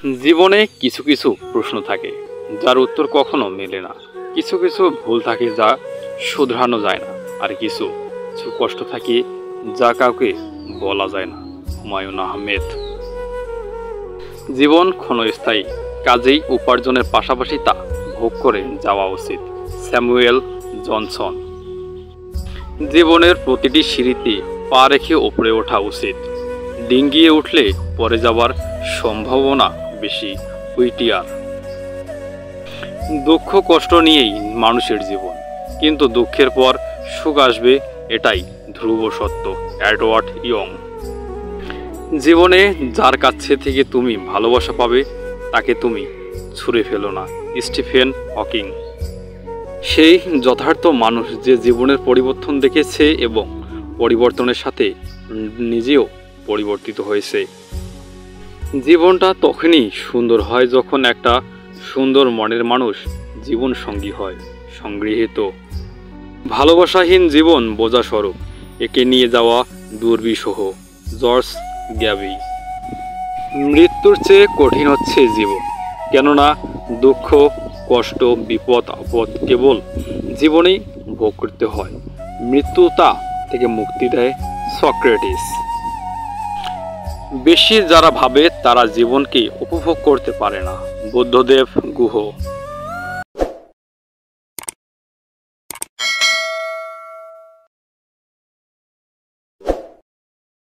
জীবনে কিছু কিছু প্রশ্ন থাকে যার উত্তর কখনো মেলে না। কিছু কিছু ভুল থাকে যা শুধরানো যায় না, আর কিছু কিছু কষ্ট থাকে যা কাউকে বলা যায় না। হুমায়ুন আহমেদ। জীবন ক্ষণস্থায়ী, কাজেই উপার্জনের পাশাপাশি তা ভোগ করে যাওয়া উচিত। Samuel Johnson. জীবনের প্রতিটি সিঁড়িতে পা রেখে উপরে ওঠা উচিত। ডিঙ্গিয়ে উঠলে পরে যাবার সম্ভাবনা বেশি। হুইটিয়ার। দুঃখ কষ্ট নিয়েই মানুষের জীবন, কিন্তু দুঃখের পর সুখ আসবে, এটাই ধ্রুব সত্য। Edward young. জীবনে যার কাছে থেকে তুমি ভালোবাসা পাবে তাকে তুমি ছুঁড়ে ফেলো না। Stephen Hawking. সেই যথার্থ মানুষ যে জীবনের পরিবর্তন দেখেছে এবং পরিবর্তনের সাথে নিজেও পরিবর্তিত হয়েছে। জীবনটা তখনই সুন্দর হয় যখন একটা সুন্দর মনের মানুষ জীবন সঙ্গী হয়। সংগৃহীত। ভালোবাসাহীন জীবন বোঝা স্বরূপ, একে নিয়ে যাওয়া দুর্বিষহ। George Gabby. মৃত্যুর চেয়ে কঠিন হচ্ছে জীবন, কেননা দুঃখ কষ্ট বিপদ আপদ কেবল জীবনেই ভোগ করতে হয়। মৃত্যু তা থেকে মুক্তি দেয়। সক্রেটিস। বেশি যারা ভাবে তারা জীবনকে উপভোগ করতে পারে না। বুদ্ধদেব গুহ।